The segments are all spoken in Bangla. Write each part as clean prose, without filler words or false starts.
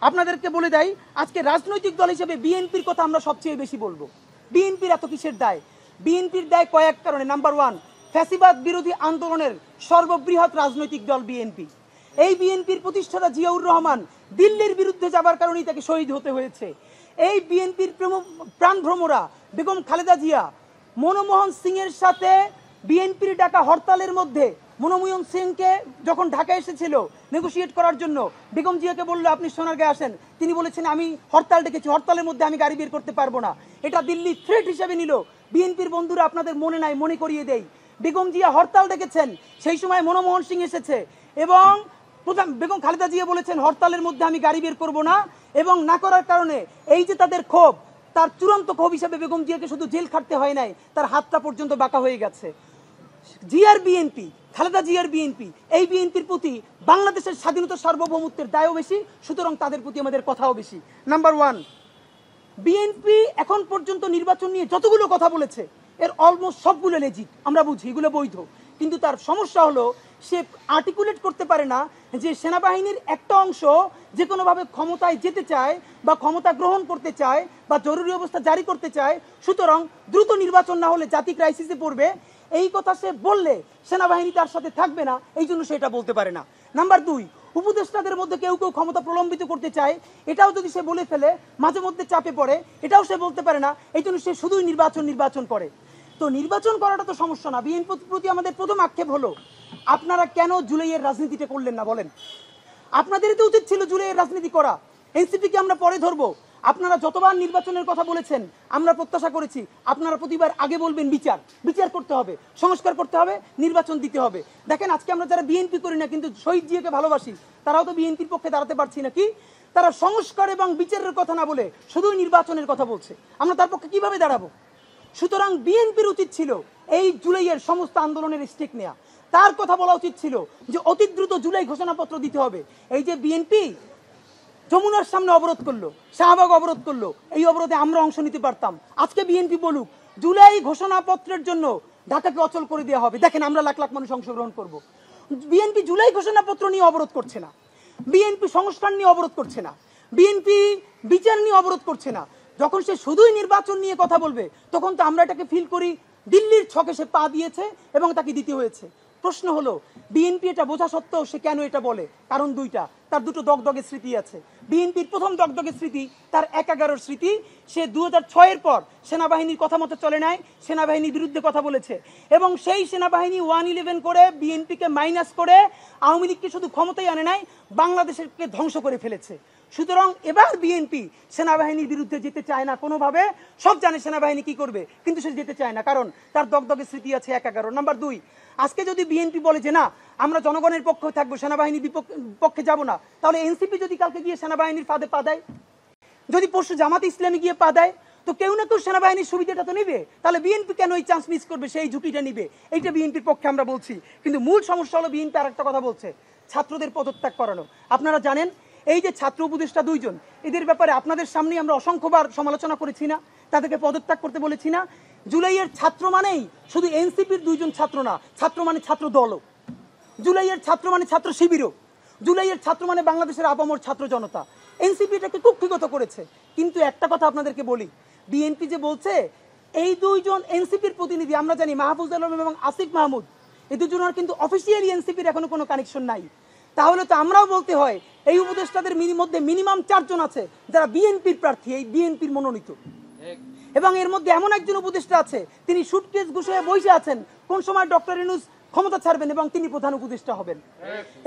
আপনাদেরকে বলে দেই, আজকে রাজনৈতিক দল হিসেবে বিএনপির কথা আমরা সবচেয়ে বেশি বলবো। বিএনপির এত কিসের দায়? বিএনপির দায় কয়েক কারণে। নাম্বার ওয়ান, ফ্যাসিবাদ বিরোধী আন্দোলনের সর্ববৃহৎ রাজনৈতিক দল বিএনপি। এই বিএনপির প্রতিষ্ঠাতা জিয়াউর রহমান দিল্লির বিরুদ্ধে যাবার কারণেই তাকে শহীদ হতে হয়েছে। এই বিএনপির প্রাণভ্রমরা বেগম খালেদা জিয়া মনমোহন সিংয়ের সাথে বিএনপির ডাকা হরতালের মধ্যে মনমোহন সিংকে যখন ঢাকা এসেছিল নেগোশিয়েট করার জন্য, বেগম জিয়াকে বললো আপনি সোনারগাঁয়ে আসেন, তিনি বলেছেন আমি হরতাল ডেকেছি, হরতালের মধ্যে আমি গাড়ি বের করতে পারবো না। এটা দিল্লি থ্রেট হিসেবে নিল। বিএনপির বন্ধুরা আপনাদের মনে নাই, মনে করিয়ে দেই, বেগম জিয়া হরতাল ডেকেছেন, সেই সময় মনমোহন সিং এসেছে এবং বেগম খালেদা জিয়া বলেছেন হরতালের মধ্যে আমি গাড়ি বের করবো না, এবং না করার কারণে এই যে তাদের ক্ষোভ, তার চূড়ান্ত ক্ষোভ হিসেবে বেগম জিয়াকে শুধু জেল খাটতে হয় নাই, তার হাতটা পর্যন্ত বাঁকা হয়ে গেছে। জিয়ার বিএনপি, খালেদা জিয়ার বিএনপি, এই বিএনপির প্রতি বাংলাদেশের স্বাধীনতা সার্বভৌমত্বের দায়ও বেশি, সুতরাং তাদের প্রতি আমাদের কথাও বেশি। নাম্বার ওয়ান, বিএনপি এখন পর্যন্ত নির্বাচন নিয়ে যতগুলো কথা বলেছে এর অলমোস্ট সবগুলো লেজিট, আমরা বুঝি এগুলো বৈধ, কিন্তু তার সমস্যা হলো সে আর্টিকুলেট করতে পারে না যে সেনাবাহিনীর একটা অংশ যে কোনোভাবে ক্ষমতায় যেতে চায় বা ক্ষমতা গ্রহণ করতে চায় বা জরুরি অবস্থা জারি করতে চায়, সুতরাং দ্রুত নির্বাচন না হলে জাতি ক্রাইসিসে পড়বে। এই কথা সে বললে সেনাবাহিনী তার সাথে থাকবে না, এই জন্য সে এটা বলতে পারে না। নাম্বার দুই, উপদেষ্টাদের মধ্যে কেউ কেউ ক্ষমতা প্রলম্বিত করতে চায়, এটাও যদি সে বলে ফেলে মাঝে মধ্যে চাপে পড়ে, এটাও সে বলতে পারে না, এই জন্য সে শুধুই নির্বাচন করে। তো নির্বাচন করাটা তো সমস্যা না। বিএনপির প্রতি আমাদের প্রথম আক্ষেপ হলো আপনারা কেন জুলাইয়ের রাজনীতিটা করলেন না বলেন? আপনাদেরই তো উচিত ছিল জুলাইয়ের রাজনীতি করা। এনসিপিকে আমরা পরে ধরবো। আপনারা যতবার নির্বাচনের কথা বলেছেন আমরা প্রত্যাশা করেছি আপনারা প্রতিবার আগে বলবেন বিচার করতে হবে, সংস্কার করতে হবে, নির্বাচন দিতে হবে। দেখেন আজকে আমরা যারা বিএনপি করি না কিন্তু শহীদ জিয়াকে ভালোবাসি, তারাও তো বিএনপির পক্ষে দাঁড়াতে পারছি না। কি তারা সংস্কার এবং বিচারের কথা না বলে শুধুই নির্বাচনের কথা বলছে, আমরা তার পক্ষে কিভাবে দাঁড়াবো? সুতরাং বিএনপির উচিত ছিল এই জুলাইয়ের সমস্ত আন্দোলনের স্টেক নেওয়া। তার কথা বলা উচিত ছিল যে অতি দ্রুত জুলাই ঘোষণাপত্র দিতে হবে। এই যে বিএনপি যমুনার সামনে অবরোধ করলো, শাহবাগ অবরোধ করলো, এই অবরোধে আমরা অংশ নিতে পারতাম। আজকে বিএনপি বলুক জুলাই ঘোষণাপত্রের জন্য ঢাকাকে অচল করে দেওয়া হবে, দেখেন আমরা লাখ লাখ মানুষ অংশগ্রহণ করব। বিএনপি জুলাই ঘোষণাপত্র নিয়ে অবরোধ করছে না, বিএনপি সংস্কার নিয়ে অবরোধ করছে না, বিএনপি বিচার নিয়ে অবরোধ করছে না। যখন সে শুধুই নির্বাচন নিয়ে কথা বলবে তখন তো আমরা এটাকে ফিল করি দিল্লির ছকে সে পা দিয়েছে এবং তাকে দিতে হয়েছে। প্রশ্ন হলো বিএনপি এটা বোঝা সত্ত্বেও সে কেন এটা বলে? কারণ দুইটা, তার দুটো দগদগে স্মৃতি আছে। বিএনপির প্রথম দগদগে স্মৃতি তার ১/১১ স্মৃতি। সে ২০০৬-এর পর সেনাবাহিনীর কথা মতো চলে নাই, সেনাবাহিনীর বিরুদ্ধে কথা বলেছে এবং সেই সেনাবাহিনী 111 করে বিএনপিকে মাইনাস করে আওয়ামী লীগকে শুধু ক্ষমতায় আনে নাই, বাংলাদেশকে ধ্বংস করে ফেলেছে। সুতরাং এবার বিএনপি সেনাবাহিনীর বিরুদ্ধে যেতে চায় না কোনোভাবে। সব জানে সেনাবাহিনী কি করবে, কিন্তু সে যেতে চায় না কারণ তার দগদগে স্মৃতি আছে ১/১১। নাম্বার দুই, আজকে যদি বিএনপি বলে যে না আমরা জনগণের পক্ষে থাকবো, সেনাবাহিনীর পক্ষে যাব না, তাহলে এনসিপি যদি কালকে গিয়ে সেনাবাহিনীর ফাঁদে পা দেয়, যদি পরশু জামাতে ইসলামী গিয়ে পা দেয়, তো কেউ না কেউ সেনাবাহিনীর সুবিধাটা তো নেবে। তাহলে বিএনপি কেন এই চান্স মিস করবে, সেই ঝুঁকিটা নিবে? এইটা বিএনপির পক্ষে আমরা বলছি। কিন্তু মূল সমস্যা হলো বিএনপি আর একটা কথা বলছে, ছাত্রদের পদত্যাগ করানো। আপনারা জানেন এই যে ছাত্র উপদেষ্টা দুইজন, এদের ব্যাপারে আপনাদের সামনে আমরা অসংখ্যবার সমালোচনা করেছি না, তাদেরকে পদত্যাগ করতে বলেছি না? জুলাইয়ের ছাত্র মানেই শুধু এনসিপির দুইজন ছাত্র না, ছাত্র মানে ছাত্র দলও। জুলাইয়ের ছাত্র মানে ছাত্র শিবিরও। জুলাইয়ের ছাত্র মানে বাংলাদেশের আপামর ছাত্র জনতা। এনসিপি এটাকে কুক্ষিগত করেছে। কিন্তু একটা কথা আপনাদেরকে বলি, বিএনপি যে বলছে এই দুইজন এনসিপির প্রতিনিধি, আমরা জানি মাহফুজ আলম এবং আসিফ মাহমুদ, এই দুজনের কিন্তু অফিসিয়ালি এনসিপির এখনো কোনো কানেকশন নাই। তাহলে তো আমরাও বলতে হয় এই উপদেষ্টাদের মধ্যে মিনিমাম 4 জন আছে যারা বিএনপির প্রার্থী, এই বিএনপির মনোনীত। এবং এর মধ্যে এমন একজন উপদেষ্টা আছে তিনি সুটকেস গুছিয়ে বসে আছেন কোন সময় ডক্টর ইউনূস ক্ষমতা ছাড়বেন এবং তিনি প্রধান উপদেষ্টা হবেন।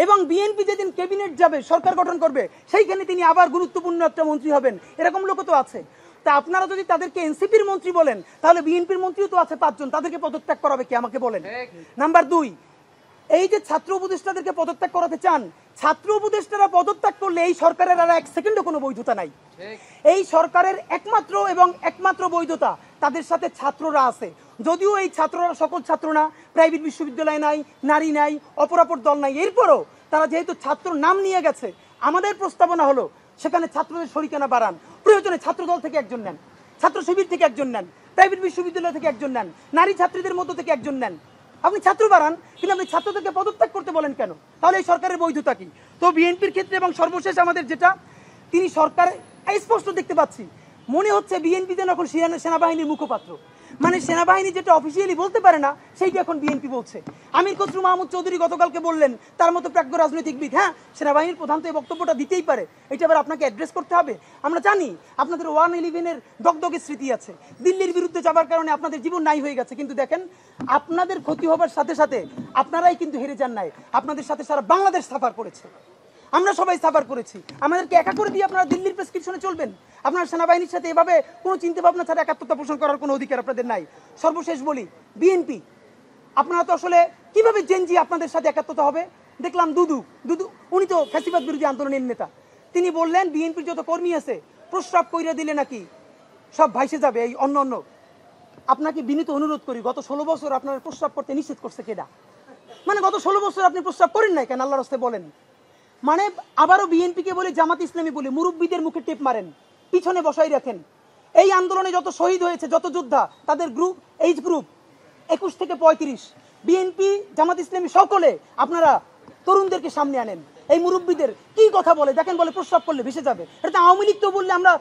এবং বিএনপি যেদিন ক্যাবিনেট যাবে, সরকার গঠন করবে, সেইখানে তিনি আবার গুরুত্বপূর্ণ একটা মন্ত্রী হবেন। এরকম লোক তো আছে। তা আপনারা যদি তাদেরকে এনসিপির মন্ত্রী বলেন, তাহলে বিএনপির মন্ত্রীও তো আছে 5 জন, তাদেরকে পদত্যাগ করাবে কে আমাকে বলেন? নাম্বার দুই, এই যে ছাত্র উপদেষ্টাদেরকে পদত্যাগ করাতে চান, ছাত্র উপদেষ্টারা পদত্যাগ করলে এই সরকারের আর 1 সেকেন্ডও কোনো বৈধতা নাই। এই সরকারের একমাত্র বৈধতা তাদের সাথে ছাত্ররা আছে। যদিও এই ছাত্ররা সকল ছাত্র না, প্রাইভেট বিশ্ববিদ্যালয় নাই, নারী নাই, অপরাপর দল নাই, এরপরও তারা যেহেতু ছাত্র নাম নিয়ে গেছে, আমাদের প্রস্তাবনা হলো সেখানে ছাত্রদের শরিকানা বাড়ান। প্রয়োজনে ছাত্র দল থেকে একজন নেন, ছাত্র শিবির থেকে একজন নেন, প্রাইভেট বিশ্ববিদ্যালয় থেকে একজন নেন, নারী ছাত্রীদের মধ্য থেকে একজন নেন। আপনি ছাত্র বাড়ান, কিন্তু আপনি ছাত্রদেরকে পদত্যাগ করতে বলেন কেন? তাহলে এই সরকারের বৈধতা কি? তো বিএনপির ক্ষেত্রে এবং সর্বশেষ আমাদের যেটা, তিনি সরকার স্পষ্ট দেখতে পাচ্ছি মনে হচ্ছে বিএনপি যেন এখন সেনাবাহিনীর মুখপাত্র, মানে সেনাবাহিনী যেটা অফিসিয়ালি বলতে পারে না সেইটা এখন বিএনপি বলছে। আমির খসরু মাহমুদ চৌধুরী গতকালকে বললেন তার মতো প্রাজ্ঞ রাজনৈতিকবিদ, হ্যাঁ সেনাবাহিনীর প্রধান তো এই বক্তব্যটা দিতেই পারে, এটা আবার আপনাকে অ্যাড্রেস করতে হবে। আমরা জানি আপনাদের 111-এর দগদগে স্মৃতি আছে, দিল্লির বিরুদ্ধে যাবার কারণে আপনাদের জীবন নাই হয়ে গেছে, কিন্তু দেখেন আপনাদের ক্ষতি হবার সাথে সাথে আপনারাই কিন্তু হেরে যান নাই, আপনাদের সাথে সারা বাংলাদেশ সাফার করেছে, আমরা সবাই সাফার করেছি। আমাদেরকে একা করে দিয়ে আপনারা দিল্লির প্রেসক্রিপশনে চলবেন? আপনারা সেনাবাহিনীর সাথে এভাবে কোনো চিন্তা ভাবনা ছাড়া একাত্মতা পোষণ করার কোনো অধিকার আপনাদের নাই। সর্বশেষ বলি, বিএনপি আপনারা তো আসলে কিভাবে জেনজি আপনাদের সাথে একাত্মতা হবে? দেখলাম দুদু উনি তো ফ্যাসিবাদ বিরোধী আন্দোলনের নেতা, তিনি বললেন বিএনপির যত কর্মী আছে প্রস্রাব কইরা দিলে নাকি সব ভাইসে যাবে এই অন্য অন্য। আপনাকে বিনীত অনুরোধ করি, গত 16 বছর আপনারা প্রস্রাব করতে নিষেধ করছে কেডা? মানে গত 16 বছর আপনি প্রস্রাব করেন নাই কেন? আল্লাহর রাস্তায় বলেন। মানে আবারও বিএনপিকে বলে, জামাত ইসলামী বলে মুরব্বীদের মুখে টেপ মারেন, পিছনে বসাই রাখেন। এই আন্দোলনে যত শহীদ হয়েছে, যত যোদ্ধা, তাদের গ্রুপ এইজ গ্রুপ 21 থেকে 35, বিএনপি জামাত ইসলামী সকলে আপনারা তরুণদেরকে সামনে আনেন। এই মুরব্বীদের কি কথা বলে দেখেন, বলে প্রস্রাব করলে ভেসে যাবে। এটা তো আওয়ামী লীগ তো বললে আমরা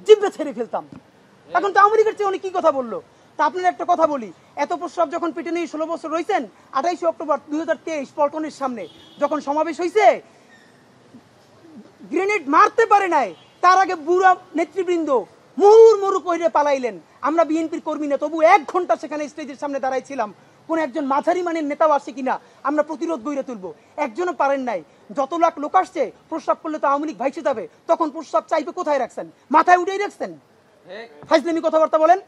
জিভে ছেড়ে ফেলতাম, এখন তো আওয়ামী লীগের চেয়ে উনি কি কথা বললো। তা আপনার একটা কথা বলি, এত প্রস্রাব যখন পেটে নিয়ে 16 বছর রয়েছেন, 28 অক্টোবর 2023 পল্টনের সামনে যখন সমাবেশ হয়েছে, গ্রেনেড মারতে পারে নাই, তার আগে বুড়া নেতৃবৃন্দ মুহুর্মুহু কইরে পালাইলেন। আমরা বিএনপির কর্মী না, তবু 1 ঘন্টা সেখানে স্টেজের সামনে দাঁড়াইছিলাম, কোন একজন মাঝারি মানের নেতাও আসে কিনা আমরা প্রতিরোধ গড়ে তুলবো, একজনও পারেন নাই। যত লাখ লোক আসছে, প্রস্রাব করলে তো আওয়ামী লীগ ভাইসে যাবে, তখন প্রস্রাব চাইবে কোথায় রাখছেন? মাথায় উঠেই রাখছেন? ফাইজলামি কথাবার্তা বলেন।